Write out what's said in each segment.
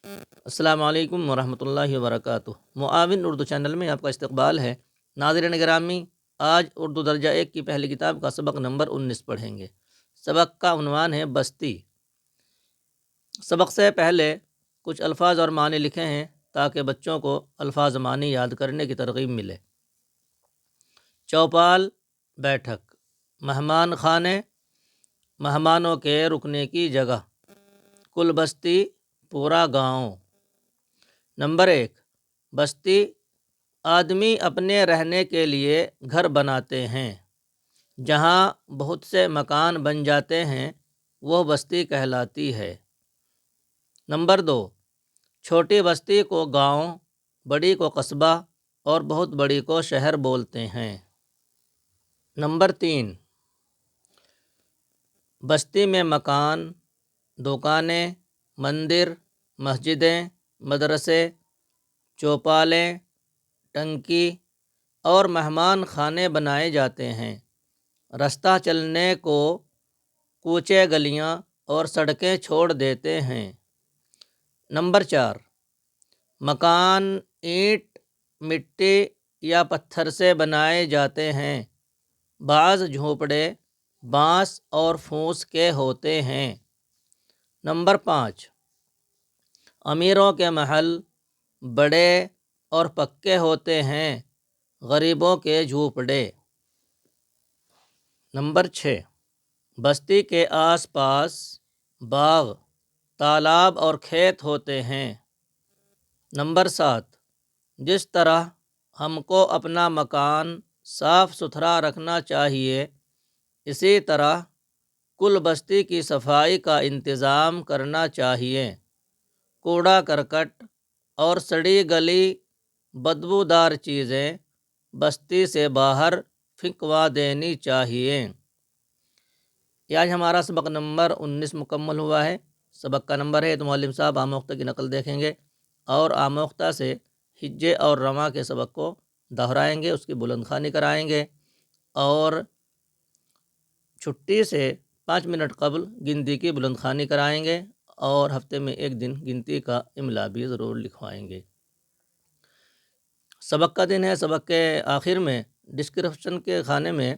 السلام علیکم ورحمۃ اللہ وبرکاتہ۔ معاون اردو چینل میں آپ کا استقبال ہے۔ ناظرین گرامی، آج اردو درجہ 1 کی پہلی کتاب کا سبق نمبر 19 پڑھیں گے۔ سبق کا عنوان ہے بستی۔ سبق سے پہلے کچھ الفاظ اور معنی لکھے ہیں تاکہ بچوں کو الفاظ معنی یاد کرنے کی ترغیب ملے۔ چوپال، بیٹھک۔ مہمان خانے، مہمانوں کے رکنے کی جگہ۔ کل بستی، پورا گاؤں۔ نمبر 1، بستی آدمی اپنے رہنے کے لیے گھر بناتے ہیں۔ جہاں بہت سے مکان بن جاتے ہیں وہ بستی کہلاتی ہے۔ نمبر 2، چھوٹی بستی کو گاؤں، بڑی کو قصبہ اور بہت بڑی کو شہر بولتے ہیں۔ نمبر 3، بستی میں مکان، دکانیں، مندر، مسجدیں، مدرسے، چوپالیں، ٹنکی اور مہمان خانے بنائے جاتے ہیں۔ رستہ چلنے کو کوچے، گلیاں اور سڑکیں چھوڑ دیتے ہیں۔ نمبر 4، مکان اینٹ، مٹی یا پتھر سے بنائے جاتے ہیں۔ بعض جھونپڑے بانس اور پھوس کے ہوتے ہیں۔ نمبر 5، امیروں کے محل بڑے اور پکے ہوتے ہیں، غریبوں کے جھونپڑے۔ نمبر 6، بستی کے آس پاس باغ، تالاب اور کھیت ہوتے ہیں۔ نمبر 7، جس طرح ہم کو اپنا مکان صاف ستھرا رکھنا چاہیے، اسی طرح کل بستی کی صفائی کا انتظام کرنا چاہیے۔ کوڑا کرکٹ اور سڑی گلی بدبودار چیزیں بستی سے باہر پھینکوا دینی چاہیے۔ یہ آج ہمارا سبق نمبر 19 مکمل ہوا ہے۔ سبق کا نمبر ہے تو معلم صاحب آموختہ کی نقل دیکھیں گے اور آموختہ سے ہجے اور رواں کے سبق کو دہرائیں گے، اس کی بلند خوانی کرائیں گے اور چھٹی سے 5 منٹ قبل گنتی کی بلند خوانی کرائیں گے اور ہفتے میں ایک دن گنتی کا املا بھی ضرور لکھوائیں گے۔ سبق کا دن ہے۔ سبق کے آخر میں ڈسکرپشن کے خانے میں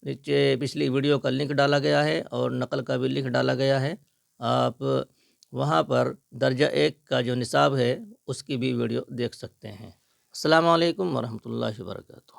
نیچے پچھلی ویڈیو کا لنک ڈالا گیا ہے اور نقل کا بھی لنک ڈالا گیا ہے۔ آپ وہاں پر درجہ 1 کا جو نصاب ہے اس کی بھی ویڈیو دیکھ سکتے ہیں۔ السلام علیکم ورحمۃ اللہ وبرکاتہ۔